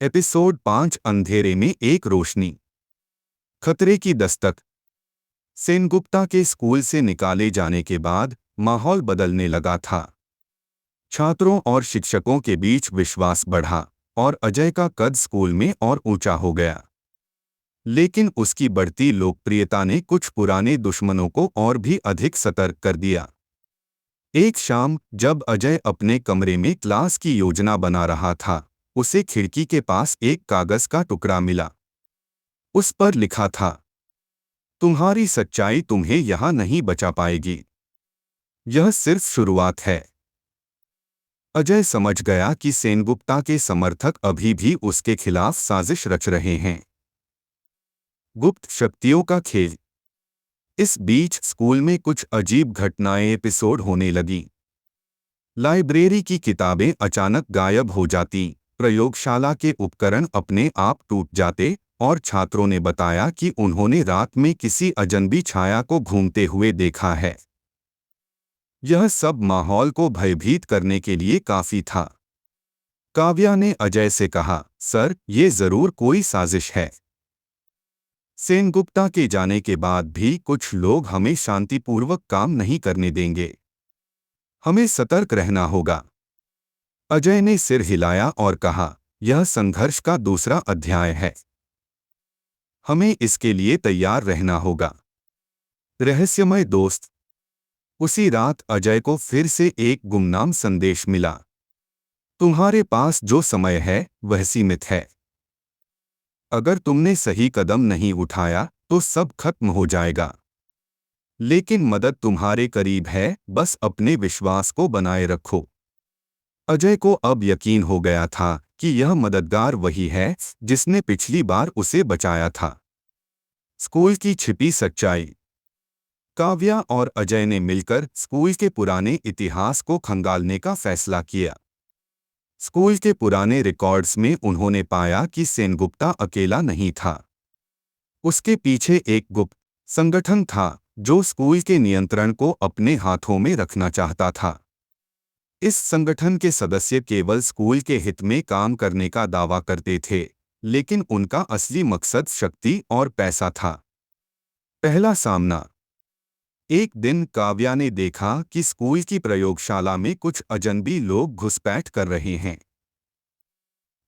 Episode 5 अंधेरे में एक रोशनी। खतरे की दस्तक। सेनगुप्ता के स्कूल से निकाले जाने के बाद माहौल बदलने लगा था। छात्रों और शिक्षकों के बीच विश्वास बढ़ा और अजय का कद स्कूल में और ऊंचा हो गया। लेकिन उसकी बढ़ती लोकप्रियता ने कुछ पुराने दुश्मनों को और भी अधिक सतर्क कर दिया। एक शाम जब अजय अपने कमरे में क्लास की योजना बना रहा था, उसे खिड़की के पास एक कागज का टुकड़ा मिला। उस पर लिखा था, तुम्हारी सच्चाई तुम्हें यहां नहीं बचा पाएगी। यह सिर्फ शुरुआत है। अजय समझ गया कि सेनगुप्ता के समर्थक अभी भी उसके खिलाफ साजिश रच रहे हैं। गुप्त शक्तियों का खेल। इस बीच स्कूल में कुछ अजीब घटनाएं एपिसोड होने लगी। लाइब्रेरी की किताबें अचानक गायब हो जाती, प्रयोगशाला के उपकरण अपने आप टूट जाते और छात्रों ने बताया कि उन्होंने रात में किसी अजनबी छाया को घूमते हुए देखा है। यह सब माहौल को भयभीत करने के लिए काफी था। काव्या ने अजय से कहा, सर, ये जरूर कोई साजिश है। सेनगुप्ता के जाने के बाद भी कुछ लोग हमें शांतिपूर्वक काम नहीं करने देंगे। हमें सतर्क रहना होगा। अजय ने सिर हिलाया और कहा, यह संघर्ष का दूसरा अध्याय है। हमें इसके लिए तैयार रहना होगा। रहस्यमय दोस्त। उसी रात अजय को फिर से एक गुमनाम संदेश मिला। तुम्हारे पास जो समय है वह सीमित है। अगर तुमने सही कदम नहीं उठाया तो सब खत्म हो जाएगा। लेकिन मदद तुम्हारे करीब है, बस अपने विश्वास को बनाए रखो। अजय को अब यकीन हो गया था कि यह मददगार वही है जिसने पिछली बार उसे बचाया था। स्कूल की छिपी सच्चाई। काव्या और अजय ने मिलकर स्कूल के पुराने इतिहास को खंगालने का फैसला किया। स्कूल के पुराने रिकॉर्ड्स में उन्होंने पाया कि सेनगुप्ता अकेला नहीं था। उसके पीछे एक गुप्त संगठन था जो स्कूल के नियंत्रण को अपने हाथों में रखना चाहता था। इस संगठन के सदस्य केवल स्कूल के हित में काम करने का दावा करते थे, लेकिन उनका असली मकसद शक्ति और पैसा था। पहला सामना। एक दिन काव्या ने देखा कि स्कूल की प्रयोगशाला में कुछ अजनबी लोग घुसपैठ कर रहे हैं।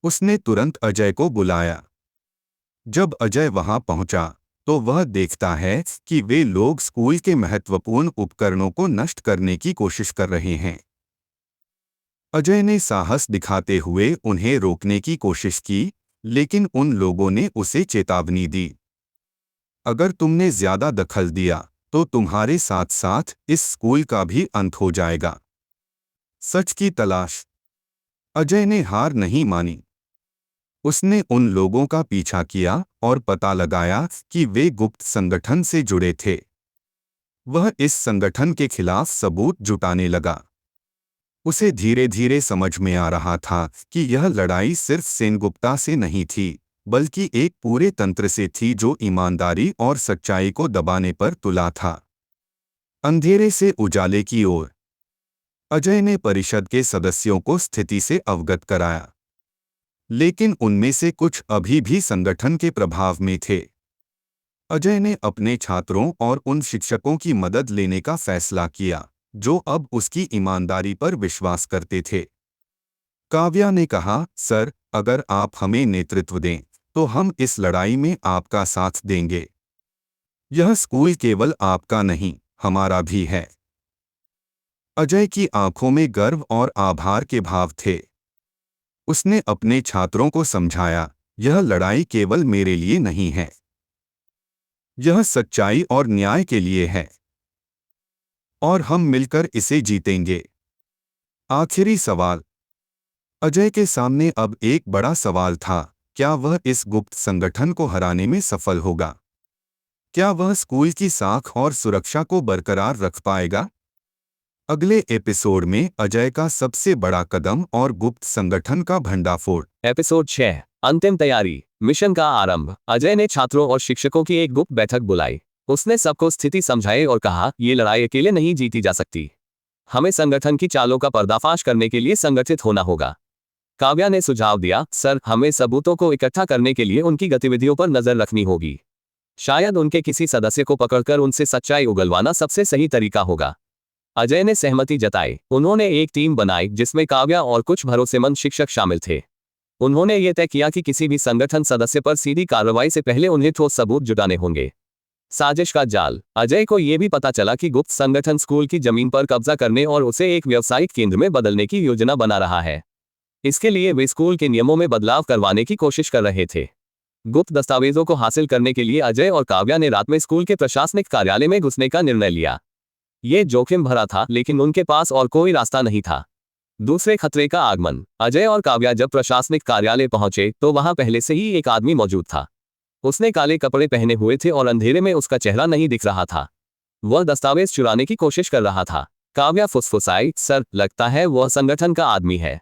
उसने तुरंत अजय को बुलाया। जब अजय वहां पहुंचा तो वह देखता है कि वे लोग स्कूल के महत्वपूर्ण उपकरणों को नष्ट करने की कोशिश कर रहे हैं। अजय ने साहस दिखाते हुए उन्हें रोकने की कोशिश की, लेकिन उन लोगों ने उसे चेतावनी दी। अगर तुमने ज्यादा दखल दिया तो तुम्हारे साथ साथ इस स्कूल का भी अंत हो जाएगा। सच की तलाश। अजय ने हार नहीं मानी। उसने उन लोगों का पीछा किया और पता लगाया कि वे गुप्त संगठन से जुड़े थे। वह इस संगठन के खिलाफ सबूत जुटाने लगा। उसे धीरे धीरे समझ में आ रहा था कि यह लड़ाई सिर्फ सेनगुप्ता से नहीं थी, बल्कि एक पूरे तंत्र से थी जो ईमानदारी और सच्चाई को दबाने पर तुला था। अंधेरे से उजाले की ओर। अजय ने परिषद के सदस्यों को स्थिति से अवगत कराया, लेकिन उनमें से कुछ अभी भी संगठन के प्रभाव में थे। अजय ने अपने छात्रों और उन शिक्षकों की मदद लेने का फैसला किया जो अब उसकी ईमानदारी पर विश्वास करते थे। काव्या ने कहा, सर, अगर आप हमें नेतृत्व दें तो हम इस लड़ाई में आपका साथ देंगे। यह स्कूल केवल आपका नहीं, हमारा भी है। अजय की आंखों में गर्व और आभार के भाव थे। उसने अपने छात्रों को समझाया, यह लड़ाई केवल मेरे लिए नहीं है, यह सच्चाई और न्याय के लिए है, और हम मिलकर इसे जीतेंगे। आखिरी सवाल। अजय के सामने अब एक बड़ा सवाल था, क्या वह इस गुप्त संगठन को हराने में सफल होगा? क्या वह स्कूल की साख और सुरक्षा को बरकरार रख पाएगा? अगले एपिसोड में अजय का सबसे बड़ा कदम और गुप्त संगठन का भंडाफोड़। एपिसोड 6 अंतिम तैयारी। मिशन का आरंभ। अजय ने छात्रों और शिक्षकों की एक गुप्त बैठक बुलाई। उसने सबको स्थिति समझाई और कहा, ये लड़ाई अकेले नहीं जीती जा सकती। हमें संगठन की चालों का पर्दाफाश करने के लिए संगठित होना होगा। काव्या ने सुझाव दिया, सर हमें सबूतों को इकट्ठा करने के लिए उनकी गतिविधियों पर नजर रखनी होगी। शायद उनके किसी सदस्य को पकड़कर उनसे सच्चाई उगलवाना सबसे सही तरीका होगा। अजय ने सहमति जताई। उन्होंने एक टीम बनाई जिसमें काव्या और कुछ भरोसेमंद शिक्षक शामिल थे। उन्होंने ये तय किया कि किसी भी संगठन सदस्य पर सीधी कार्रवाई से पहले उन्हें ठोस सबूत जुटाने होंगे। साजिश का जाल। अजय को यह भी पता चला कि गुप्त संगठन स्कूल की जमीन पर कब्जा करने और उसे एक व्यावसायिक केंद्र में बदलने की योजना बना रहा है। इसके लिए वे स्कूल के नियमों में बदलाव करवाने की कोशिश कर रहे थे। गुप्त दस्तावेजों को हासिल करने के लिए अजय और काव्या ने रात में स्कूल के प्रशासनिक कार्यालय में घुसने का निर्णय लिया। ये जोखिम भरा था, लेकिन उनके पास और कोई रास्ता नहीं था। दूसरे खतरे का आगमन। अजय और काव्या जब प्रशासनिक कार्यालय पहुंचे तो वहां पहले से ही एक आदमी मौजूद था। उसने काले कपड़े पहने हुए थे और अंधेरे में उसका चेहरा नहीं दिख रहा था। वह दस्तावेज चुराने की कोशिश कर रहा था। काव्या फुसफुसाई, सर लगता है वह संगठन का आदमी है,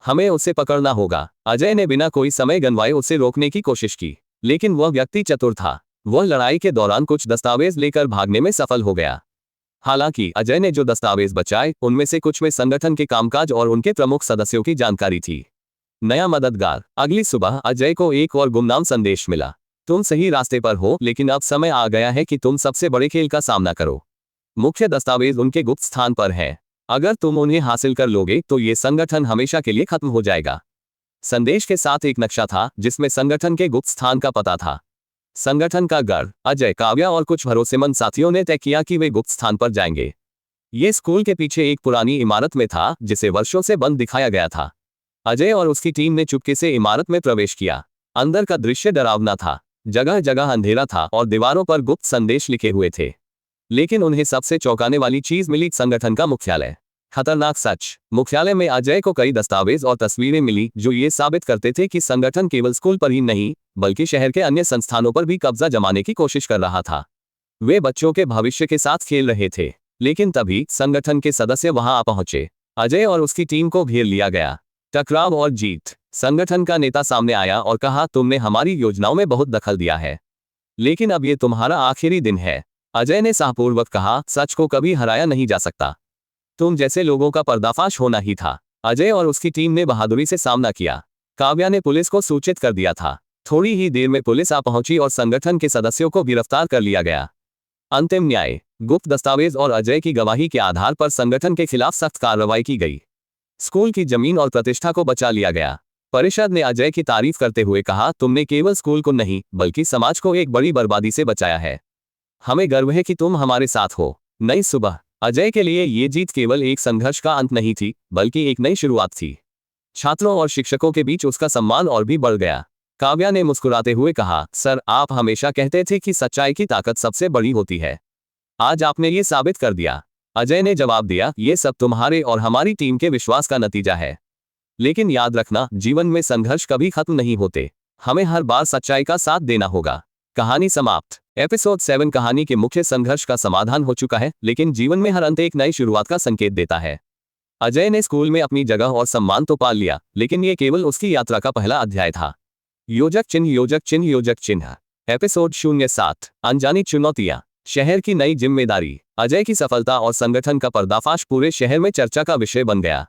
हमें उसे पकड़ना होगा। अजय ने बिना कोई समय गंवाए उसे रोकने की कोशिश की, लेकिन वह व्यक्ति चतुर था। वह लड़ाई के दौरान कुछ दस्तावेज लेकर भागने में सफल हो गया। हालांकि अजय ने जो दस्तावेज बचाए उनमें से कुछ में संगठन के कामकाज और उनके प्रमुख सदस्यों की जानकारी थी। नया मददगार। अगली सुबह अजय को एक और गुमनाम संदेश मिला। तुम सही रास्ते पर हो, लेकिन अब समय आ गया है कि तुम सबसे बड़े खेल का सामना करो। मुख्य दस्तावेज उनके गुप्त स्थान पर हैं। अगर तुम उन्हें हासिल कर लोगे तो ये संगठन हमेशा के लिए खत्म हो जाएगा। संदेश के साथ एक नक्शा था जिसमें संगठन के गुप्त स्थान का पता था। संगठन का गढ़। अजय, काव्या और कुछ भरोसेमंद साथियों ने तय किया कि वे गुप्त स्थान पर जाएंगे। ये स्कूल के पीछे एक पुरानी इमारत में था जिसे वर्षों से बंद दिखाया गया था। अजय और उसकी टीम ने चुपके से इमारत में प्रवेश किया। अंदर का दृश्य डरावना था। जगह जगह अंधेरा था और दीवारों पर गुप्त संदेश लिखे हुए थे। लेकिन उन्हें सबसे चौंकाने वाली चीज मिली, संगठन का मुख्यालय। खतरनाक सच। मुख्यालय में अजय को कई दस्तावेज और तस्वीरें मिली जो ये साबित करते थे कि संगठन केवल स्कूल पर ही नहीं बल्कि शहर के अन्य संस्थानों पर भी कब्जा जमाने की कोशिश कर रहा था। वे बच्चों के भविष्य के साथ खेल रहे थे। लेकिन तभी संगठन के सदस्य वहां आ पहुंचे। अजय और उसकी टीम को घेर लिया गया। टकराव और जीत। संगठन का नेता सामने आया और कहा, तुमने हमारी योजनाओं में बहुत दखल दिया है, लेकिन अब ये तुम्हारा आखिरी दिन है। अजय ने साहपूर्वक कहा, सच को कभी हराया नहीं जा सकता। तुम जैसे लोगों का पर्दाफाश होना ही था। अजय और उसकी टीम ने बहादुरी से सामना किया। काव्या ने पुलिस को सूचित कर दिया था। थोड़ी ही देर में पुलिस आ पहुंची और संगठन के सदस्यों को गिरफ्तार कर लिया गया। अंतिम न्याय। गुप्त दस्तावेज और अजय की गवाही के आधार पर संगठन के खिलाफ सख्त कार्रवाई की गई। स्कूल की जमीन और प्रतिष्ठा को बचा लिया गया। परिषद ने अजय की तारीफ करते हुए कहा, तुमने केवल स्कूल को नहीं बल्कि समाज को एक बड़ी बर्बादी से बचाया है। हमें गर्व है कि तुम हमारे साथ हो। नई सुबह। अजय के लिए ये जीत केवल एक संघर्ष का अंत नहीं थी बल्कि एक नई शुरुआत थी। छात्रों और शिक्षकों के बीच उसका सम्मान और भी बढ़ गया। काव्या ने मुस्कुराते हुए कहा, सर आप हमेशा कहते थे कि सच्चाई की ताकत सबसे बड़ी होती है। आज आपने ये साबित कर दिया। अजय ने जवाब दिया, ये सब तुम्हारे और हमारी टीम के विश्वास का नतीजा है। लेकिन याद रखना, जीवन में संघर्ष कभी खत्म नहीं होते। हमें हर बार सच्चाई का साथ देना होगा। कहानी समाप्त। एपिसोड 7 कहानी के मुख्य संघर्ष का समाधान हो चुका है, लेकिन जीवन में हर अंत एक नई शुरुआत का संकेत देता है। अजय ने स्कूल में अपनी जगह और सम्मान तो पा लिया, लेकिन ये केवल उसकी यात्रा का पहला अध्याय था। योजक चिन्ह, योजक चिन्ह, योजक चिन्ह। एपिसोड 07 अनजानी चुनौतियां। शहर की नई जिम्मेदारी। अजय की सफलता और संगठन का पर्दाफाश पूरे शहर में चर्चा का विषय बन गया।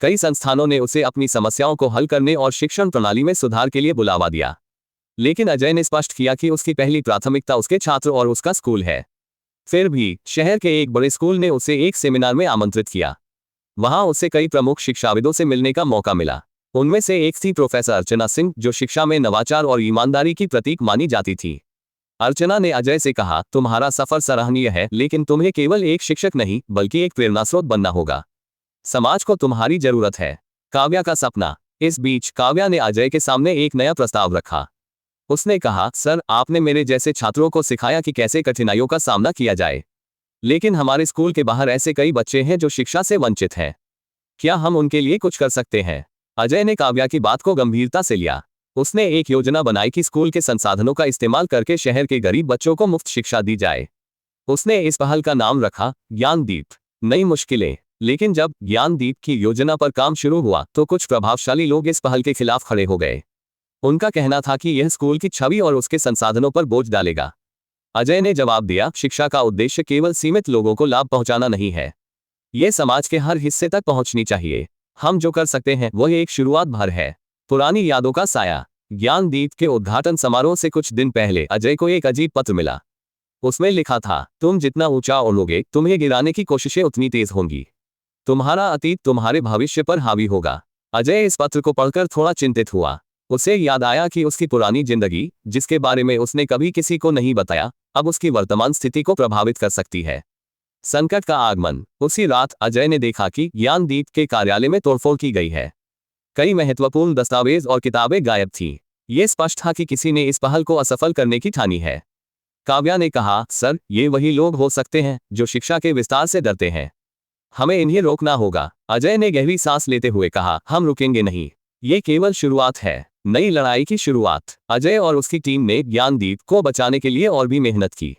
कई संस्थानों ने उसे अपनी समस्याओं को हल करने और शिक्षण प्रणाली में सुधार के लिए बुलावा दिया। लेकिन अजय ने स्पष्ट किया कि उसकी पहली प्राथमिकता उसके छात्र और उसका स्कूल है। फिर भी शहर के एक बड़े स्कूल ने उसे एक सेमिनार में आमंत्रित किया। वहां उसे कई प्रमुख शिक्षाविदों से मिलने का मौका मिला। उनमें से एक थी प्रोफेसर अर्चना सिंह, जो शिक्षा में नवाचार और ईमानदारी की प्रतीक मानी जाती थी। अर्चना ने अजय से कहा, तुम्हारा सफर सराहनीय है, लेकिन तुम्हें केवल एक शिक्षक नहीं बल्कि एक प्रेरणास्रोत बनना होगा। समाज को तुम्हारी जरूरत है। काव्या का सपना। इस बीच काव्या ने अजय के सामने एक नया प्रस्ताव रखा। उसने कहा, सर आपने मेरे जैसे छात्रों को सिखाया कि कैसे कठिनाइयों का सामना किया जाए, लेकिन हमारे स्कूल के बाहर ऐसे कई बच्चे हैं जो शिक्षा से वंचित हैं। क्या हम उनके लिए कुछ कर सकते हैं? अजय ने काव्या की बात को गंभीरता से लिया। उसने एक योजना बनाई कि स्कूल के संसाधनों का इस्तेमाल करके शहर के गरीब बच्चों को मुफ्त शिक्षा दी जाए। उसने इस पहल का नाम रखा ज्ञानदीप। नई मुश्किलें। लेकिन जब ज्ञानदीप की योजना पर काम शुरू हुआ तो कुछ प्रभावशाली लोग इस पहल के खिलाफ खड़े हो गए। उनका कहना था कि यह स्कूल की छवि और उसके संसाधनों पर बोझ डालेगा। अजय ने जवाब दिया, शिक्षा का उद्देश्य केवल सीमित लोगों को लाभ पहुंचाना नहीं है, यह समाज के हर हिस्से तक पहुंचनी चाहिए। हम जो कर सकते हैं वह एक शुरुआत भर है। पुरानी यादों का साया। ज्ञानदीप के उद्घाटन समारोह से कुछ दिन पहले अजय को एक अजीब पत्र मिला। उसमें लिखा था, तुम जितना ऊंचा उड़ोगे तुम्हें गिराने की कोशिशें उतनी तेज होंगी। तुम्हारा अतीत तुम्हारे भविष्य पर हावी होगा। अजय इस पत्र को पढ़कर थोड़ा चिंतित हुआ। उसे याद आया कि उसकी पुरानी जिंदगी, जिसके बारे में उसने कभी किसी को नहीं बताया, अब उसकी वर्तमान स्थिति को प्रभावित कर सकती है। संकट का आगमन। उसी रात अजय ने देखा कि ज्ञानदीप के कार्यालय में तोड़फोड़ की गई है। कई महत्वपूर्ण दस्तावेज और किताबें गायब थीं। ये स्पष्ट था कि किसी ने इस पहल को असफल करने की ठानी है। काव्या ने कहा, सर, ये वही लोग हो सकते हैं जो शिक्षा के विस्तार से डरते हैं। हमें इन्हें रोकना होगा। अजय ने गहरी सांस लेते हुए कहा, हम रुकेंगे नहीं। ये केवल शुरुआत है, नई लड़ाई की शुरुआत। अजय और उसकी टीम ने ज्ञानदीप को बचाने के लिए और भी मेहनत की।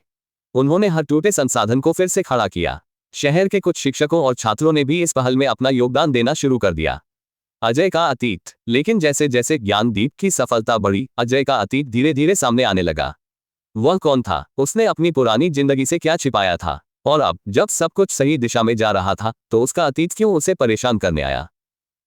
उन्होंने हर टूटे संसाधन को फिर से खड़ा किया। शहर के कुछ शिक्षकों और छात्रों ने भी इस पहल में अपना योगदान देना शुरू कर दिया। अजय का अतीत। लेकिन जैसे जैसे ज्ञानदीप की सफलता बढ़ी, अजय का अतीत धीरे धीरे सामने आने लगा। वह कौन था? उसने अपनी पुरानी जिंदगी से क्या छिपाया था? और अब जब सब कुछ सही दिशा में जा रहा था, तो उसका अतीत क्यों उसे परेशान करने आया?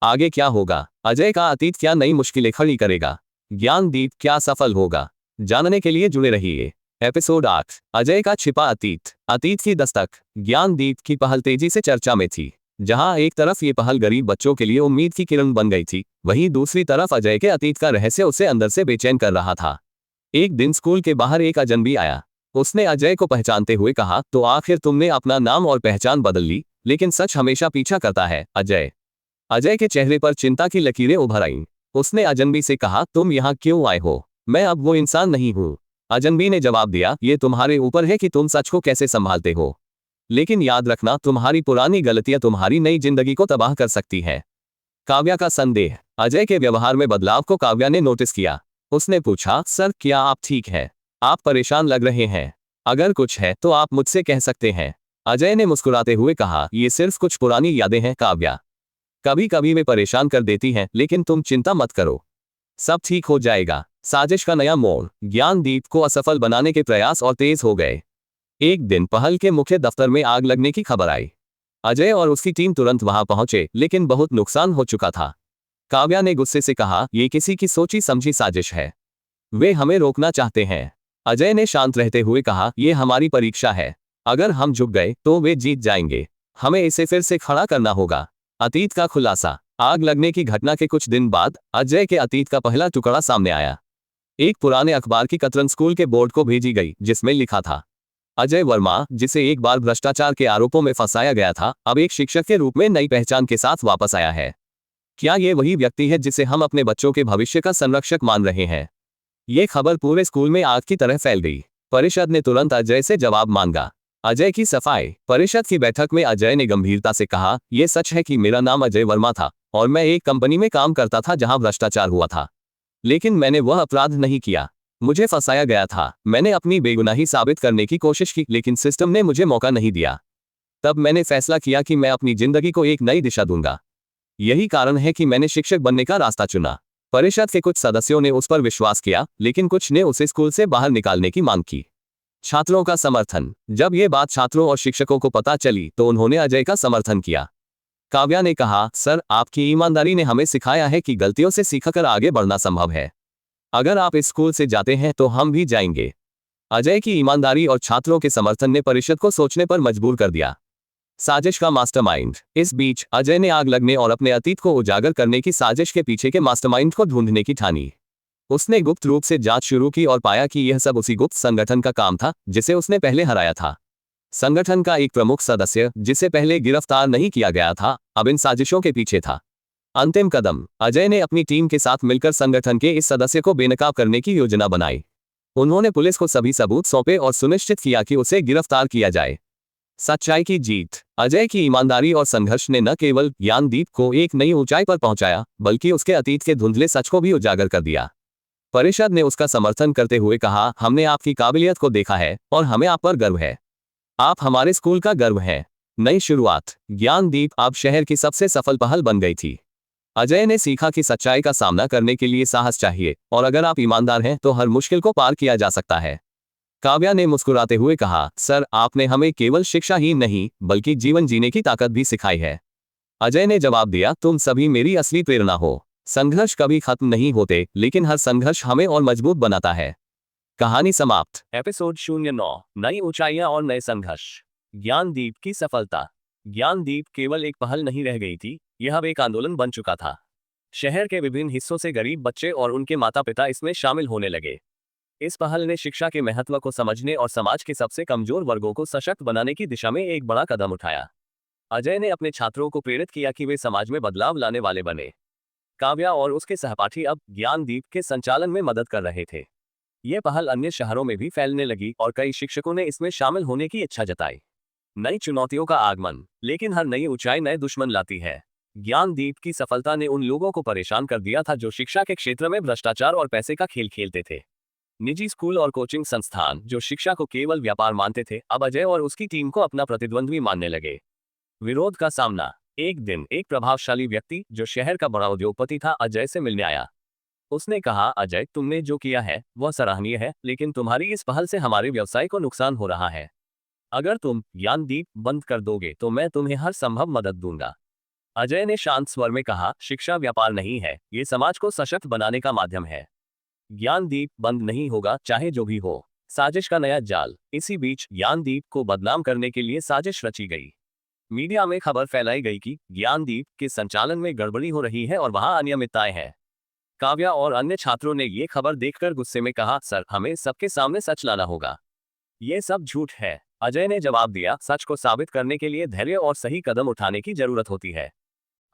आगे क्या होगा? अजय का अतीत क्या नई मुश्किलें खड़ी करेगा? ज्ञानदीप क्या सफल होगा? जानने के लिए जुड़े रहिए। एपिसोड 8, अजय का छिपा अतीत। अतीत की दस्तक। ज्ञानदीप की पहल तेजी से चर्चा में थी। जहां एक तरफ ये पहल गरीब बच्चों के लिए उम्मीद की किरण बन गई थी, वहीं दूसरी तरफ अजय के अतीत का रहस्य उसे अंदर से बेचैन कर रहा था। एक दिन स्कूल के बाहर एक अजनबी आया। उसने अजय को पहचानते हुए कहा, तो आखिर तुमने अपना नाम और पहचान बदल ली, लेकिन सच हमेशा पीछा करता है, अजय। अजय के चेहरे पर चिंता की लकीरें उभर आईं। उसने अजनबी से कहा, तुम यहाँ क्यों आए हो? मैं अब वो इंसान नहीं हूँ। अजनबी ने जवाब दिया, ये तुम्हारे ऊपर है कि तुम सच को कैसे संभालते हो। लेकिन याद रखना, तुम्हारी पुरानी गलतियां तुम्हारी नई जिंदगी को तबाह कर सकती है। काव्या का संदेह। अजय के व्यवहार में बदलाव को काव्या ने नोटिस किया। उसने पूछा, सर, क्या आप ठीक हैं? आप परेशान लग रहे हैं। अगर कुछ है तो आप मुझसे कह सकते हैं। अजय ने मुस्कुराते हुए कहा, ये सिर्फ कुछ पुरानी यादें हैं काव्या। कभी कभी वे परेशान कर देती हैं, लेकिन तुम चिंता मत करो, सब ठीक हो जाएगा। साजिश का नया मोड़। ज्ञानदीप को असफल बनाने के प्रयास और तेज हो गए। एक दिन पहल के मुख्य दफ्तर में आग लगने की खबर आई। अजय और उसकी टीम तुरंत वहां पहुंचे, लेकिन बहुत नुकसान हो चुका था। काव्या ने गुस्से से कहा, ये किसी की सोची समझी साजिश है। वे हमें रोकना चाहते हैं। अजय ने शांत रहते हुए कहा, यह हमारी परीक्षा है। अगर हम झुक गए तो वे जीत जाएंगे। हमें इसे फिर से खड़ा करना होगा। अतीत का खुलासा। आग लगने की घटना के कुछ दिन बाद अजय के अतीत का पहला टुकड़ा सामने आया। एक पुराने अखबार की कतरन स्कूल के बोर्ड को भेजी गई, जिसमें लिखा था, अजय वर्मा, जिसे एक बार भ्रष्टाचार के आरोपों में फंसाया गया था, अब एक शिक्षक के रूप में नई पहचान के साथ वापस आया है। क्या ये वही व्यक्ति है जिसे हम अपने बच्चों के भविष्य का संरक्षक मान रहे हैं? ये खबर पूरे स्कूल में आग की तरह फैल गई। परिषद ने तुरंत अजय से जवाब मांगा। अजय की सफाई। परिषद की बैठक में अजय ने गंभीरता से कहा, यह सच है कि मेरा नाम अजय वर्मा था और मैं एक कंपनी में काम करता था जहां भ्रष्टाचार हुआ था। लेकिन मैंने वह अपराध नहीं किया। मुझे फंसाया गया था। मैंने अपनी बेगुनाही साबित करने की कोशिश की, लेकिन सिस्टम ने मुझे मौका नहीं दिया। तब मैंने फैसला किया कि मैं अपनी जिंदगी को एक नई दिशा दूंगा। यही कारण है कि मैंने शिक्षक बनने का रास्ता चुना। परिषद के कुछ सदस्यों ने उस पर विश्वास किया, लेकिन कुछ ने उसे स्कूल से बाहर निकालने की मांग की। छात्रों का समर्थन। जब ये बात छात्रों और शिक्षकों को पता चली तो उन्होंने अजय का समर्थन किया। काव्या ने कहा, सर, आपकी ईमानदारी ने हमें सिखाया है कि गलतियों से सीखकर आगे बढ़ना संभव है। अगर आप इस स्कूल से जाते हैं तो हम भी जाएंगे। अजय की ईमानदारी और छात्रों के समर्थन ने परिषद को सोचने पर मजबूर कर दिया। साजिश का मास्टरमाइंड। इस बीच अजय ने आग लगने और अपने अतीत को उजागर करने की साजिश के पीछे के मास्टरमाइंड को ढूंढने की ठानी। उसने गुप्त रूप से जांच शुरू की और पाया कि यह सब उसी गुप्त संगठन का काम था जिसे उसने पहले हराया था। संगठन का एक प्रमुख सदस्य, जिसे पहले गिरफ्तार नहीं किया गया था, अब इन साजिशों के पीछे था। अंतिम कदम। अजय ने अपनी टीम के साथ मिलकर संगठन के इस सदस्य को बेनकाब करने की योजना बनाई। उन्होंने पुलिस को सभी सबूत सौंपे और सुनिश्चित किया कि उसे गिरफ्तार किया जाए। सच्चाई की जीत। अजय की ईमानदारी और संघर्ष ने न केवल ज्ञानदीप को एक नई ऊंचाई पर पहुंचाया, बल्कि उसके अतीत के धुंधले सच को भी उजागर कर दिया। परिषद ने उसका समर्थन करते हुए कहा, हमने आपकी काबिलियत को देखा है और हमें आप पर गर्व है। आप हमारे स्कूल का गर्व हैं। नई शुरुआत। ज्ञानदीप अब शहर की सबसे सफल पहल बन गई थी। अजय ने सीखा कि सच्चाई का सामना करने के लिए साहस चाहिए, और अगर आप ईमानदार हैं तो हर मुश्किल को पार किया जा सकता है। काव्या ने मुस्कुराते हुए कहा, सर, आपने हमें केवल शिक्षा ही नहीं बल्कि जीवन जीने की ताकत भी सिखाई है। अजय ने जवाब दिया, तुम सभी मेरी असली प्रेरणा हो। संघर्ष कभी खत्म नहीं होते, लेकिन हर संघर्ष हमें और मजबूत बनाता है। कहानी समाप्त। एपिसोड 09, नई ऊंचाइयां और नए संघर्ष। ज्ञानदीप की सफलता। ज्ञानदीप केवल एक पहल नहीं रह गई थी, यह अब एक आंदोलन बन चुका था। शहर के विभिन्न हिस्सों से गरीब बच्चे और उनके माता पिता इसमें शामिल होने लगे। इस पहल ने शिक्षा के महत्व को समझने और समाज के सबसे कमजोर वर्गों को सशक्त बनाने की दिशा में एक बड़ा कदम उठाया। अजय ने अपने छात्रों को प्रेरित किया कि वे समाज में बदलाव लाने वाले बने। काव्या और उसके सहपाठी अब ज्ञानदीप के संचालन में मदद कर रहे थे। यह पहल अन्य शहरों में भी फैलने लगी और कई शिक्षकों ने इसमें शामिल होने की इच्छा जताई। नई चुनौतियों का आगमन, लेकिन हर नई ऊंचाई नए दुश्मन लाती है। ज्ञानदीप की सफलता ने उन लोगों को परेशान कर दिया था जो शिक्षा के क्षेत्र में भ्रष्टाचार और पैसे का खेल खेलते थे। निजी स्कूल और कोचिंग संस्थान जो शिक्षा को केवल व्यापार मानते थे, अब अजय और उसकी टीम को अपना प्रतिद्वंद्वी मानने लगे। विरोध का सामना। एक दिन एक प्रभावशाली व्यक्ति जो शहर का बड़ा उद्योगपति था, अजय से मिलने आया। उसने कहा, अजय, तुमने जो किया है वह सराहनीय है, लेकिन तुम्हारी इस पहल से हमारे व्यवसाय को नुकसान हो रहा है। अगर तुम ज्ञानदीप बंद कर दोगे तो मैं तुम्हें हर संभव मदद दूंगा। अजय ने शांत स्वर में कहा, शिक्षा व्यापार नहीं है, ये समाज को सशक्त बनाने का माध्यम है। ज्ञानदीप बंद नहीं होगा, चाहे जो भी हो। साजिश का नया जाल। इसी बीच ज्ञानदीप को बदनाम करने के लिए साजिश रची गई। मीडिया में खबर फैलाई गई कि ज्ञानदीप के संचालन में गड़बड़ी हो रही है और वहां अनियमितताएं हैं। काव्या और अन्य छात्रों ने ये खबर देखकर गुस्से में कहा, सर, हमें सबके सामने सच लाना होगा। ये सब झूठ है। अजय ने जवाब दिया, सच को साबित करने के लिए धैर्य और सही कदम उठाने की जरूरत होती है।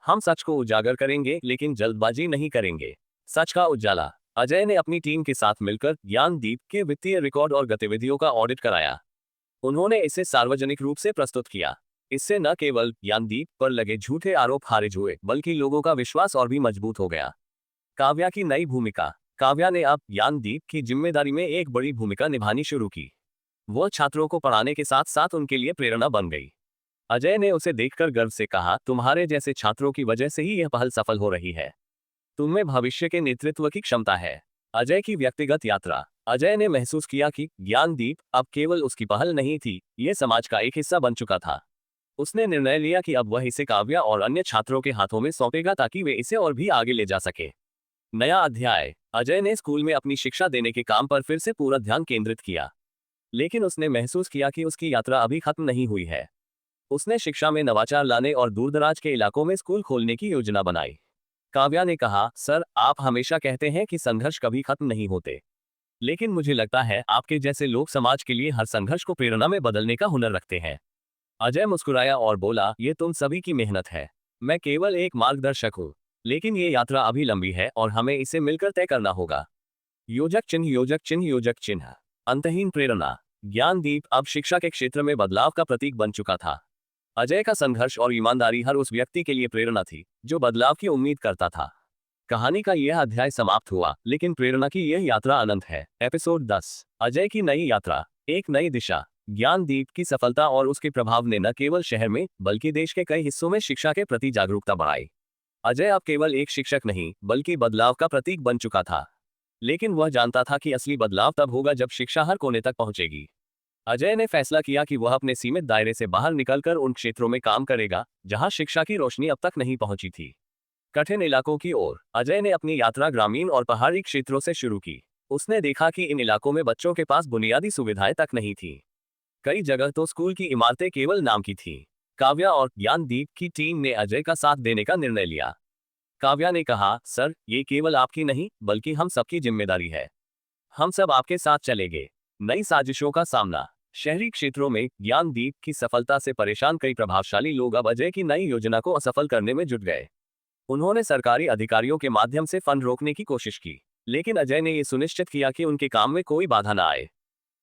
हम सच को उजागर करेंगे, लेकिन जल्दबाजी नहीं करेंगे। सच का उजाला। अजय ने अपनी टीम के साथ मिलकर ज्ञानदीप के वित्तीय रिकॉर्ड और गतिविधियों का ऑडिट कराया। उन्होंने इसे सार्वजनिक रूप से प्रस्तुत किया। इससे न केवल ज्ञानदीप पर लगे झूठे आरोप खारिज हुए, बल्कि लोगों का विश्वास और भी मजबूत हो गया। काव्या की नई भूमिका। काव्या ने अब ज्ञानदीप की जिम्मेदारी में एक बड़ी भूमिका निभानी शुरू की। वह छात्रों को पढ़ाने के साथ साथ उनके लिए प्रेरणा बन गई। अजय ने उसे देखकर गर्व से कहा, तुम्हारे जैसे छात्रों की वजह से ही यह पहल सफल हो रही है। तुममें भविष्य के नेतृत्व की क्षमता है। अजय की व्यक्तिगत यात्रा। अजय ने महसूस किया कि ज्ञानदीप अब केवल उसकी पहल नहीं थी, यह समाज का एक हिस्सा बन चुका था। उसने निर्णय लिया कि अब वह इसे काव्या और अन्य छात्रों के हाथों में सौंपेगा ताकि वे इसे और भी आगे ले जा सके। नया अध्याय। अजय ने स्कूल में अपनी शिक्षा देने के काम पर फिर से पूरा ध्यान केंद्रित किया। लेकिन उसने महसूस किया कि उसकी यात्रा अभी खत्म नहीं हुई है। उसने शिक्षा में नवाचार लाने और दूरदराज के इलाकों में स्कूल खोलने की योजना बनाई। काव्या ने कहा, सर, आप हमेशा कहते हैं कि संघर्ष कभी खत्म नहीं होते, लेकिन मुझे लगता है आपके जैसे लोग समाज के लिए हर संघर्ष को प्रेरणा में बदलने का हुनर रखते हैं। अजय मुस्कुराया और बोला, ये तुम सभी की मेहनत है। मैं केवल एक मार्गदर्शक हूँ, लेकिन ये यात्रा अभी लंबी है और हमें इसे मिलकर तय करना होगा। योजक चिन्ह, योजक चिन्ह, योजक चिन्ह। अंतहीन प्रेरणा। ज्ञानदीप अब शिक्षा के क्षेत्र में बदलाव का प्रतीक बन चुका था। अजय का संघर्ष और ईमानदारी हर उस व्यक्ति के लिए प्रेरणा थी जो बदलाव की उम्मीद करता था। कहानी का यह अध्याय समाप्त हुआ, लेकिन प्रेरणा की यह यात्रा अनंत है। एपिसोड 10, अजय की नई यात्रा, एक नई दिशा। ज्ञानदीप की सफलता और उसके प्रभाव ने न केवल शहर में बल्कि देश के कई हिस्सों में शिक्षा के प्रति जागरूकता बढ़ाई। अजय अब केवल एक शिक्षक नहीं, बल्कि बदलाव का प्रतीक बन चुका था। लेकिन वह जानता था कि असली बदलाव तब होगा जब शिक्षा हर कोने तक पहुंचेगी। अजय ने फैसला किया कि वह अपने सीमित दायरे से बाहर निकलकर उन क्षेत्रों में काम करेगा जहां शिक्षा की रोशनी अब तक नहीं पहुंची थी। कठिन इलाकों की ओर। अजय ने अपनी यात्रा ग्रामीण और पहाड़ी क्षेत्रों से शुरू की। उसने देखा कि इन इलाकों में बच्चों के पास बुनियादी सुविधाएं तक नहीं थी। कई जगह तो स्कूल की इमारतें केवल नाम की थी। काव्या और ज्ञानदीप की टीम ने अजय का साथ देने का निर्णय लिया। काव्या ने कहा, सर, ये केवल आपकी नहीं बल्कि हम सबकी जिम्मेदारी है। हम सब आपके साथ चलेंगे। नई साजिशों का सामना। शहरी क्षेत्रों में ज्ञानदीप की सफलता से परेशान कई प्रभावशाली लोग अब अजय की नई योजना को असफल करने में जुट गए। उन्होंने सरकारी अधिकारियों के माध्यम से फंड रोकने की कोशिश की, लेकिन अजय ने यह सुनिश्चित किया कि उनके काम में कोई बाधा न आए।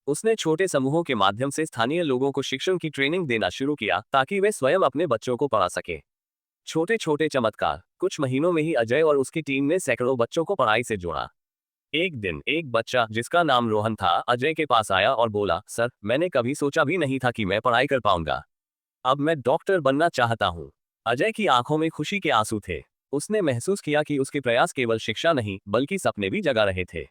उसने छोटे समूहों के माध्यम से स्थानीय लोगों को शिक्षण की ट्रेनिंग देना शुरू किया ताकि वे स्वयं अपने बच्चों को पढ़ा सके। छोटे छोटे चमत्कार। कुछ महीनों में ही अजय और उसकी टीम ने सैकड़ों बच्चों को पढ़ाई से जोड़ा। एक दिन एक बच्चा जिसका नाम रोहन था, अजय के पास आया और बोला, सर, मैंने कभी सोचा भी नहीं था कि मैं पढ़ाई कर पाऊंगा। अब मैं डॉक्टर बनना चाहता हूँ। अजय की आंखों में खुशी के आंसू थे। उसने महसूस किया कि उसके प्रयास केवल शिक्षा नहीं बल्कि सपने भी जगा रहे थे।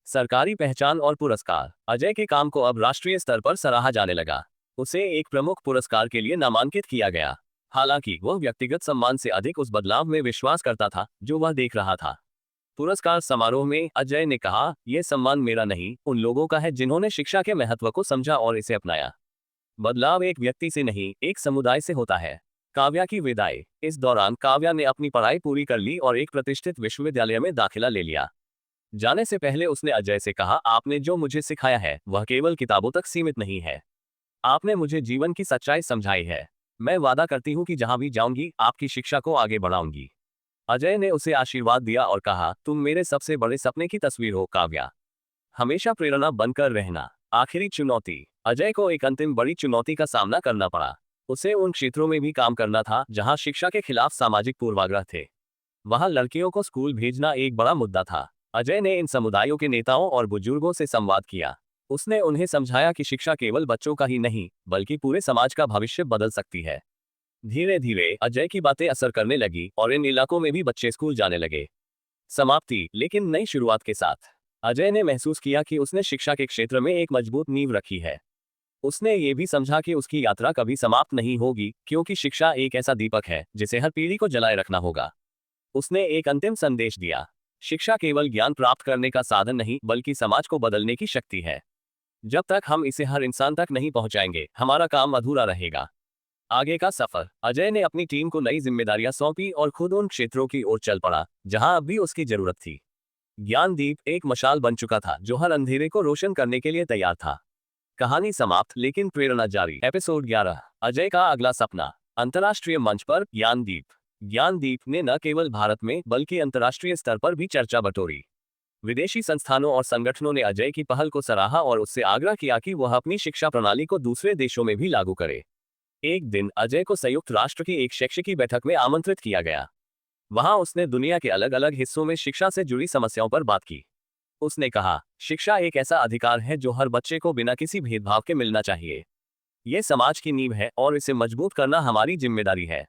सरकारी पहचान और पुरस्कार। अजय के काम को अब राष्ट्रीय स्तर पर सराहा जाने लगा। उसे एक प्रमुख पुरस्कार के लिए नामांकित किया गया। हालांकि वह व्यक्तिगत सम्मान से अधिक उस बदलाव में विश्वास करता था जो वह देख रहा था। पुरस्कार समारोह में अजय ने कहा, यह सम्मान मेरा नहीं, उन लोगों का है जिन्होंने शिक्षा के महत्व को समझा और इसे अपनाया। बदलाव एक व्यक्ति से नहीं, एक समुदाय से होता है। काव्या की विदाई। इस दौरान काव्या ने अपनी पढ़ाई पूरी कर ली और एक प्रतिष्ठित विश्वविद्यालय में दाखिला ले लिया। जाने से पहले उसने अजय से कहा, आपने जो मुझे सिखाया है वह केवल किताबों तक सीमित नहीं है। आपने मुझे जीवन की सच्चाई समझाई है। मैं वादा करती हूँ कि जहां भी जाऊंगी आपकी शिक्षा को आगे बढ़ाऊंगी। अजय ने उसे आशीर्वाद दिया और कहा, तुम मेरे सबसे बड़े सपने की तस्वीर हो काव्या। हमेशा प्रेरणा बनकर रहना। आखिरी चुनौती। अजय को एक अंतिम बड़ी चुनौती का सामना करना पड़ा। उसे उन क्षेत्रों में भी काम करना था जहां शिक्षा के खिलाफ सामाजिक पूर्वाग्रह थे। वहां लड़कियों को स्कूल भेजना एक बड़ा मुद्दा था। अजय ने इन समुदायों के नेताओं और बुजुर्गों से संवाद किया। उसने उन्हें समझाया कि शिक्षा केवल बच्चों का ही नहीं बल्कि पूरे समाज का भविष्य बदल सकती है। धीरे धीरे अजय की बातें असर करने लगी और इन इलाकों में भी बच्चे स्कूल जाने लगे। समाप्ति। लेकिन नई शुरुआत के साथ अजय ने महसूस किया कि उसने शिक्षा के क्षेत्र में एक मजबूत नींव रखी है। उसने ये भी समझा कि उसकी यात्रा कभी समाप्त नहीं होगी, क्योंकि शिक्षा एक ऐसा दीपक है जिसे हर पीढ़ी को जलाए रखना होगा। उसने एक अंतिम संदेश दिया। शिक्षा केवल ज्ञान प्राप्त करने का साधन नहीं बल्कि समाज को बदलने की शक्ति है। जब तक हम इसे हर इंसान तक नहीं पहुंचाएंगे, हमारा काम अधूरा रहेगा। आगे का सफर। अजय ने अपनी टीम को नई जिम्मेदारियां सौंपी और खुद उन क्षेत्रों की ओर चल पड़ा जहां अब भी उसकी जरूरत थी। ज्ञानदीप एक मशाल बन चुका था जो हर अंधेरे को रोशन करने के लिए तैयार था। कहानी समाप्त, लेकिन प्रेरणा जारी। एपिसोड 11। अजय का अगला सपना। अंतर्राष्ट्रीय मंच पर ज्ञानदीप। ज्ञानदीप ने न केवल भारत में बल्कि अंतर्राष्ट्रीय स्तर पर भी चर्चा बटोरी। विदेशी संस्थानों और संगठनों ने अजय की पहल को सराहा और उससे आग्रह किया कि वह अपनी शिक्षा प्रणाली को दूसरे देशों में भी लागू करे। एक दिन अजय को संयुक्त राष्ट्र की एक शैक्षिकी बैठक में आमंत्रित किया गया। वहां उसने दुनिया के अलग अलग हिस्सों में शिक्षा से जुड़ी समस्याओं पर बात की। उसने कहा, शिक्षा एक ऐसा अधिकार है जो हर बच्चे को बिना किसी भेदभाव के मिलना चाहिए। ये समाज की नींव है और इसे मजबूत करना हमारी जिम्मेदारी है।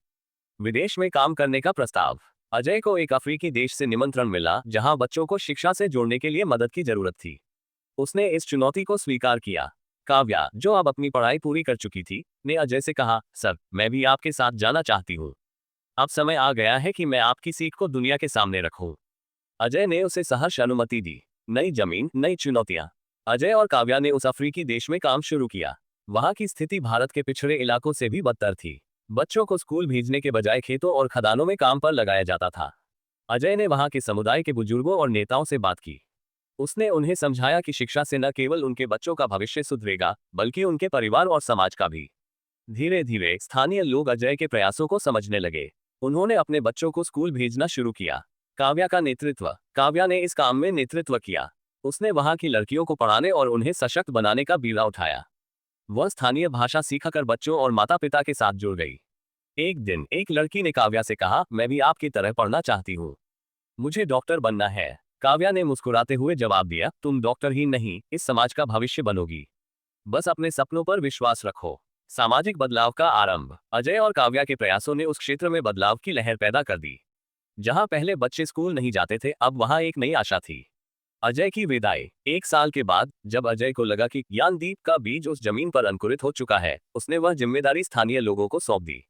विदेश में काम करने का प्रस्ताव। अजय को एक अफ्रीकी देश से निमंत्रण मिला जहां बच्चों को शिक्षा से जोड़ने के लिए मदद की जरूरत थी। उसने इस चुनौती को स्वीकार किया। काव्या, जो अब अपनी पढ़ाई पूरी कर चुकी थी, ने अजय से कहा, सर, मैं भी आपके साथ जाना चाहती हूँ। अब समय आ गया है कि मैं आपकी सीख को दुनिया के सामने रखूं। अजय ने उसे सहर्ष अनुमति दी। नई जमीन, नई चुनौतियां। अजय और काव्या ने उस अफ्रीकी देश में काम शुरू किया। वहां की स्थिति भारत के पिछड़े इलाकों से भी बदतर थी। बच्चों को स्कूल भेजने के बजाय खेतों और खदानों में काम पर लगाया जाता था। अजय ने वहां के समुदाय के बुजुर्गों और नेताओं से बात की। उसने उन्हें समझाया कि शिक्षा से न केवल उनके बच्चों का भविष्य सुधरेगा बल्कि उनके परिवार और समाज का भी। धीरे धीरे स्थानीय लोग अजय के प्रयासों को समझने लगे। उन्होंने अपने बच्चों को स्कूल भेजना शुरू किया। काव्या का नेतृत्व। काव्या ने इस काम में नेतृत्व किया। उसने वहां की लड़कियों को पढ़ाने और उन्हें सशक्त बनाने का बीड़ा उठाया। वह स्थानीय भाषा सीखकर बच्चों और माता पिता के साथ जुड़ गई। एक दिन एक लड़की ने काव्या से कहा, मैं भी आपकी तरह पढ़ना चाहती हूँ। मुझे डॉक्टर बनना है। काव्या ने मुस्कुराते हुए जवाब दिया, तुम डॉक्टर ही नहीं, इस समाज का भविष्य बनोगी। बस अपने सपनों पर विश्वास रखो। सामाजिक बदलाव का आरंभ। अजय और काव्या के प्रयासों ने उस क्षेत्र में बदलाव की लहर पैदा कर दी। जहां पहले बच्चे स्कूल नहीं जाते थे, अब वहां एक नई आशा थी। अजय की विदाई। एक साल के बाद जब अजय को लगा कि ज्ञानदीप का बीज उस जमीन पर अंकुरित हो चुका है, उसने वह जिम्मेदारी स्थानीय लोगों को सौंप दी।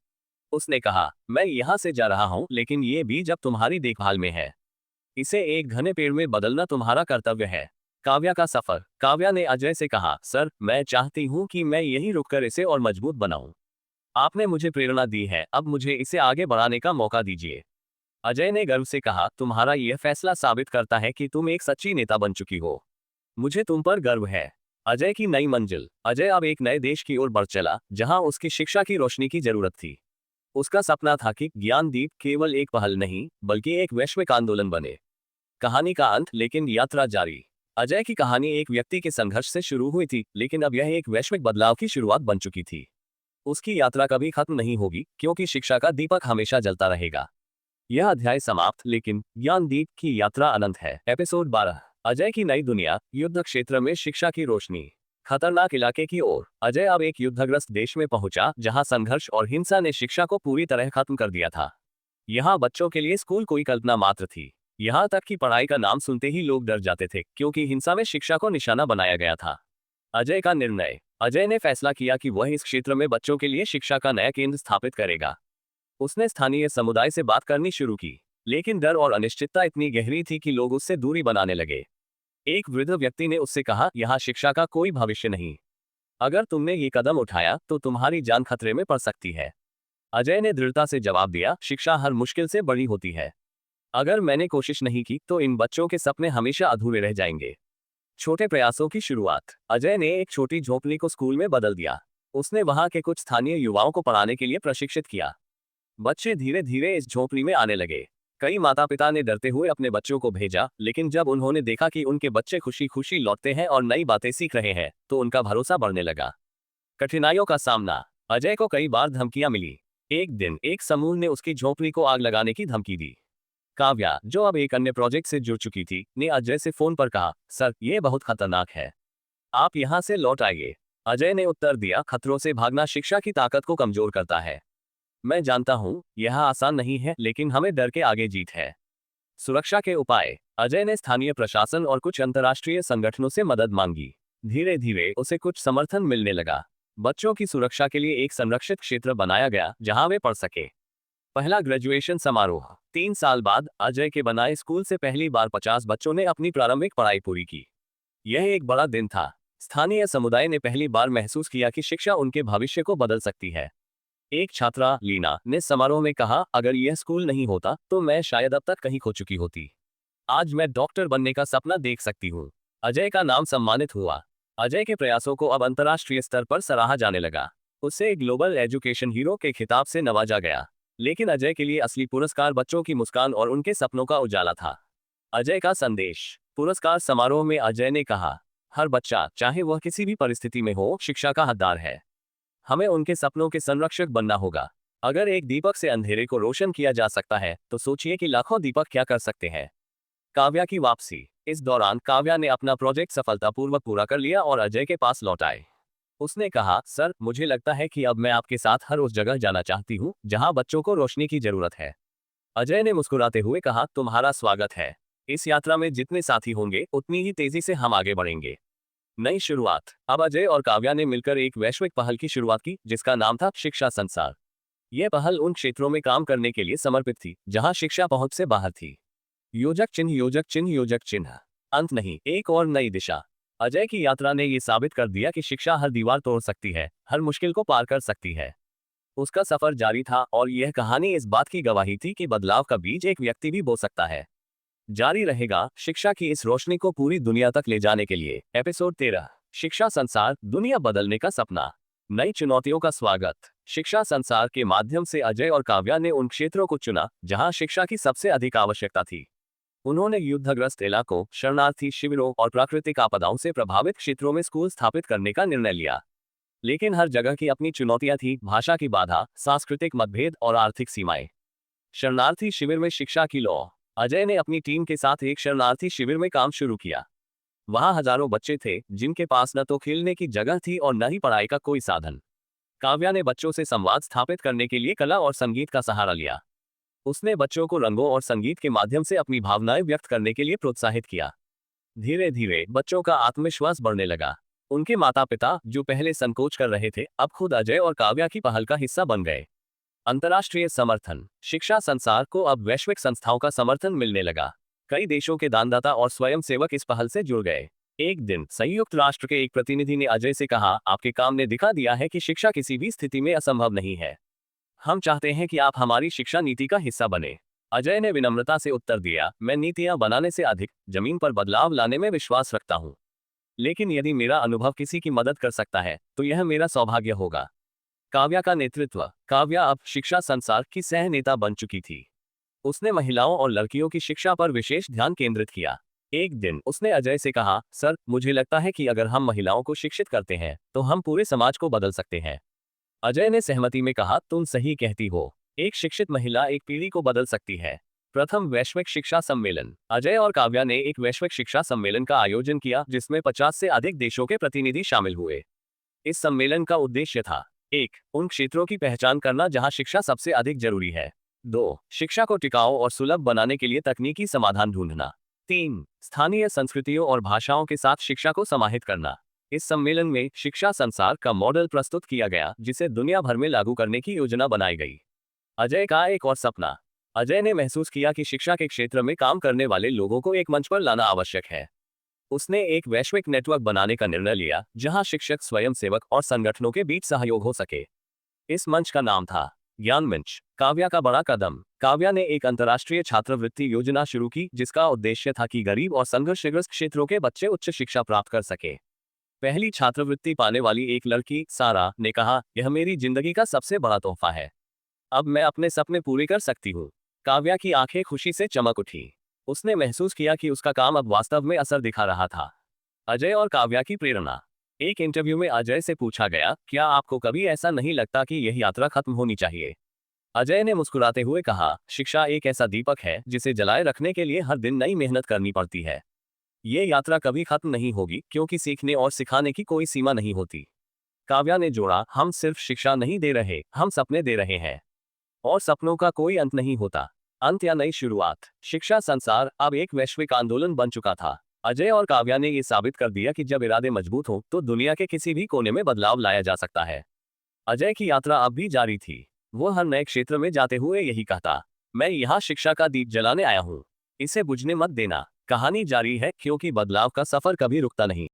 उसने कहा, मैं यहां से जा रहा हूं, लेकिन ये बीज अब तुम्हारी देखभाल में है। इसे एक घने पेड़ में बदलना तुम्हारा कर्तव्य है। काव्या का सफर। काव्या ने अजय से कहा, सर, मैं चाहती हूं कि मैं यहीं रुककर इसे और मजबूत बनाऊं। आपने मुझे प्रेरणा दी है, अब मुझे इसे आगे बढ़ाने का मौका दीजिए। अजय ने गर्व से कहा, तुम्हारा यह फैसला साबित करता है कि तुम एक सच्ची नेता बन चुकी हो। मुझे तुम पर गर्व है। अजय की नई मंजिल। अजय अब एक नए देश की ओर बढ़ चला जहां उसकी शिक्षा की रोशनी की जरूरत थी। उसका सपना था कि ज्ञानदीप केवल एक पहल नहीं बल्कि एक वैश्विक आंदोलन बने। कहानी का अंत, लेकिन यात्रा जारी। अजय की कहानी एक व्यक्ति के संघर्ष से शुरू हुई थी, लेकिन अब यह एक वैश्विक बदलाव की शुरुआत बन चुकी थी। उसकी यात्रा कभी खत्म नहीं होगी, क्योंकि शिक्षा का दीपक हमेशा जलता रहेगा। यह अध्याय समाप्त, लेकिन ज्ञानदीप की यात्रा अनंत है। एपिसोड 12। अजय की नई दुनिया। युद्ध क्षेत्र में शिक्षा की रोशनी। खतरनाक इलाके की ओर। अजय अब एक युद्धग्रस्त देश में पहुंचा जहां संघर्ष और हिंसा ने शिक्षा को पूरी तरह खत्म कर दिया था। यहाँ बच्चों के लिए स्कूल कोई कल्पना मात्र थी। यहाँ तक कि पढ़ाई का नाम सुनते ही लोग डर जाते थे, क्योंकि हिंसा में शिक्षा को निशाना बनाया गया था। अजय का निर्णय। अजय ने फैसला किया कि वह इस क्षेत्र में बच्चों के लिए शिक्षा का नया केंद्र स्थापित करेगा। उसने स्थानीय समुदाय से बात करनी शुरू की, लेकिन डर और अनिश्चितता इतनी गहरी थी कि लोग उससे दूरी बनाने लगे। एक वृद्ध व्यक्ति ने उससे कहा, यहाँ शिक्षा का कोई भविष्य नहीं। अगर तुमने ये कदम उठाया तो तुम्हारी जान खतरे में पड़ सकती है। अजय ने दृढ़ता से जवाब दिया, शिक्षा हर मुश्किल से बड़ी होती है। अगर मैंने कोशिश नहीं की तो इन बच्चों के सपने हमेशा अधूरे रह जाएंगे। छोटे प्रयासों की शुरुआत। अजय ने एक छोटी झोपड़ी को स्कूल में बदल दिया। उसने वहां के कुछ स्थानीय युवाओं को पढ़ाने के लिए प्रशिक्षित किया। बच्चे धीरे धीरे इस झोपड़ी में आने लगे। कई माता पिता ने डरते हुए अपने बच्चों को भेजा, लेकिन जब उन्होंने देखा कि उनके बच्चे खुशी खुशी लौटते हैं और नई बातें सीख रहे हैं, तो उनका भरोसा बढ़ने लगा। कठिनाइयों का सामना। अजय को कई बार धमकियां मिली। एक दिन एक समूह ने उसकी झोपड़ी को आग लगाने की धमकी दी। काव्या, जो अब एक अन्य प्रोजेक्ट से जुड़ चुकी थी, ने अजय से फोन पर कहा, सर, ये बहुत खतरनाक है, आप यहाँ से लौट आइए। अजय ने उत्तर दिया, खतरों से भागना शिक्षा की ताकत को कमजोर करता है। मैं जानता हूँ यह आसान नहीं है, लेकिन हमें डर के आगे जीत है। सुरक्षा के उपाय। अजय ने स्थानीय प्रशासन और कुछ अंतर्राष्ट्रीय संगठनों से मदद मांगी। धीरे धीरे उसे कुछ समर्थन मिलने लगा। बच्चों की सुरक्षा के लिए एक संरक्षित क्षेत्र बनाया गया जहां वे पढ़ सके। पहला ग्रेजुएशन समारोह। 3 साल बाद अजय के बनाए स्कूल से पहली बार 50 बच्चों ने अपनी प्रारंभिक पढ़ाई पूरी की। यह एक बड़ा दिन था। स्थानीय समुदाय ने पहली बार महसूस किया कि शिक्षा उनके भविष्य को बदल सकती है। एक छात्रा, लीना, ने समारोह में कहा, अगर यह स्कूल नहीं होता तो मैं शायद अब तक कहीं खो चुकी होती। आज मैं डॉक्टर बनने का सपना देख सकती हूँ। अजय का नाम सम्मानित हुआ। अजय के प्रयासों को अब अंतर्राष्ट्रीय स्तर पर सराहा जाने लगा। उसे ग्लोबल एजुकेशन हीरो के खिताब से नवाजा गया। लेकिन अजय के लिए असली पुरस्कार बच्चों की मुस्कान और उनके सपनों का उजाला था। अजय का संदेश। पुरस्कार समारोह में अजय ने कहा, हर बच्चा, चाहे वह किसी भी परिस्थिति में हो, शिक्षा का हकदार है। हमें उनके सपनों के संरक्षक बनना होगा। अगर एक दीपक से अंधेरे को रोशन किया जा सकता है, तो सोचिए कि लाखों दीपक क्या कर सकते हैं। काव्या की वापसी। इस दौरान काव्या ने अपना प्रोजेक्ट सफलतापूर्वक पूरा कर लिया और अजय के पास लौट आए। उसने कहा, सर, मुझे लगता है कि अब मैं आपके साथ हर उस जगह जाना चाहती हूँ जहाँ बच्चों को रोशनी की जरूरत है। अजय ने मुस्कुराते हुए कहा, तुम्हारा स्वागत है। इस यात्रा में जितने साथी होंगे, उतनी ही तेजी से हम आगे बढ़ेंगे। नई शुरुआत। अब अजय और काव्या ने मिलकर एक वैश्विक पहल की शुरुआत की, जिसका नाम था शिक्षा संसार। यह पहल उन क्षेत्रों में काम करने के लिए समर्पित थी जहां शिक्षा पहुंच से बाहर थी। योजक चिन्ह, योजक चिन्ह, योजक चिन्ह। अंत नहीं, एक और नई दिशा। अजय की यात्रा ने यह साबित कर दिया कि शिक्षा हर दीवार तोड़ सकती है, हर मुश्किल को पार कर सकती है। उसका सफर जारी था और यह कहानी इस बात की गवाही थी कि बदलाव का बीज एक व्यक्ति भी बो सकता है। जारी रहेगा शिक्षा की इस रोशनी को पूरी दुनिया तक ले जाने के लिए। एपिसोड 13, शिक्षा संसार, दुनिया बदलने का सपना। नई चुनौतियों का स्वागत। शिक्षा संसार के माध्यम से अजय और काव्या ने उन क्षेत्रों को चुना जहां शिक्षा की सबसे अधिक आवश्यकता थी। उन्होंने युद्धग्रस्त इलाकों, शरणार्थी शिविरों और प्राकृतिक आपदाओं से प्रभावित क्षेत्रों में स्कूल स्थापित करने का निर्णय लिया। लेकिन हर जगह की अपनी चुनौतियां थी, भाषा की बाधा, सांस्कृतिक मतभेद और आर्थिक सीमाएं। शरणार्थी शिविर में शिक्षा की लौ। अजय ने अपनी टीम के साथ एक शरणार्थी शिविर में काम शुरू किया। वहां हजारों बच्चे थे जिनके पास न तो खेलने की जगह थी और न ही पढ़ाई का कोई साधन। काव्या ने बच्चों से संवाद स्थापित करने के लिए कला और संगीत का सहारा लिया। उसने बच्चों को रंगों और संगीत के माध्यम से अपनी भावनाएं व्यक्त करने के लिए प्रोत्साहित किया। धीरे धीरे बच्चों का आत्मविश्वास बढ़ने लगा। उनके माता पिता, जो पहले संकोच कर रहे थे, अब खुद अजय और काव्या की पहल का हिस्सा बन गए। अंतर्राष्ट्रीय समर्थन। शिक्षा संसार को अब वैश्विक संस्थाओं का समर्थन मिलने लगा। कई देशों के दानदाता और स्वयंसेवक इस पहल से जुड़ गए। एक दिन संयुक्त राष्ट्र के एक प्रतिनिधि ने अजय से कहा, आपके काम ने दिखा दिया है कि शिक्षा किसी भी स्थिति में असंभव नहीं है। हम चाहते हैं कि आप हमारी शिक्षा नीति का हिस्सा बने। अजय ने विनम्रता से उत्तर दिया, मैं नीतियां बनाने से अधिक जमीन पर बदलाव लाने में विश्वास रखता हूं। लेकिन यदि मेरा अनुभव किसी की मदद कर सकता है, तो यह मेरा सौभाग्य होगा। काव्या का नेतृत्व। काव्या अब शिक्षा संसार की सह नेता बन चुकी थी। उसने महिलाओं और लड़कियों की शिक्षा पर विशेष ध्यान केंद्रित किया। एक दिन उसने अजय से कहा, सर, मुझे लगता है कि अगर हम महिलाओं को शिक्षित करते हैं, तो हम पूरे समाज को बदल सकते हैं। अजय ने सहमति में कहा, तुम सही कहती हो। एक शिक्षित महिला एक पीढ़ी को बदल सकती है। प्रथम वैश्विक शिक्षा सम्मेलन। अजय और काव्या ने एक वैश्विक शिक्षा सम्मेलन का आयोजन किया जिसमें 50 से अधिक देशों के प्रतिनिधि शामिल हुए। इस सम्मेलन का उद्देश्य था, 1. उन क्षेत्रों की पहचान करना जहां शिक्षा सबसे अधिक जरूरी है। 2. शिक्षा को टिकाऊ और सुलभ बनाने के लिए तकनीकी समाधान ढूंढना। 3. स्थानीय संस्कृतियों और भाषाओं के साथ शिक्षा को समाहित करना। इस सम्मेलन में शिक्षा संसार का मॉडल प्रस्तुत किया गया, जिसे दुनिया भर में लागू करने की योजना बनाई गई। अजय का एक और सपना। अजय ने महसूस किया कि शिक्षा के क्षेत्र में काम करने वाले लोगों को एक मंच पर लाना आवश्यक है। उसने एक वैश्विक नेटवर्क बनाने का निर्णय लिया, जहां शिक्षक, स्वयंसेवक और संगठनों के बीच सहयोग हो सके। इस मंच का नाम था ज्ञान मंच। काव्या का बड़ा कदम। काव्या ने एक अंतर्राष्ट्रीय छात्रवृत्ति योजना शुरू की, जिसका उद्देश्य था कि गरीब और संघर्षग्रस्त क्षेत्रों के बच्चे उच्च शिक्षा प्राप्त कर सके। पहली छात्रवृत्ति पाने वाली एक लड़की, सारा, ने कहा, यह मेरी जिंदगी का सबसे बड़ा तोहफा है। अब मैं अपने सपने पूरे कर सकती हूँ। काव्या की आंखें खुशी से चमक उठी। उसने महसूस किया कि उसका काम अब वास्तव में असर दिखा रहा था। अजय और काव्या की प्रेरणा। एक इंटरव्यू में अजय से पूछा गया, क्या आपको कभी ऐसा नहीं लगता कि यह यात्रा खत्म होनी चाहिए? अजय ने मुस्कुराते हुए कहा, शिक्षा एक ऐसा दीपक है जिसे जलाए रखने के लिए हर दिन नई मेहनत करनी पड़ती है। ये यात्रा कभी खत्म नहीं होगी, क्योंकि सीखने और सिखाने की कोई सीमा नहीं होती। काव्या ने जोड़ा, हम सिर्फ शिक्षा नहीं दे रहे, हम सपने दे रहे हैं। और सपनों का कोई अंत नहीं होता। अंत या नई शुरुआत। शिक्षा संसार अब एक वैश्विक आंदोलन बन चुका था। अजय और काव्या ने ये साबित कर दिया कि जब इरादे मजबूत हों तो दुनिया के किसी भी कोने में बदलाव लाया जा सकता है। अजय की यात्रा अब भी जारी थी। वो हर नए क्षेत्र में जाते हुए यही कहता, मैं यहाँ शिक्षा का दीप जलाने आया हूँ, इसे बुझने मत देना। कहानी जारी है, क्योंकि बदलाव का सफर कभी रुकता नहीं।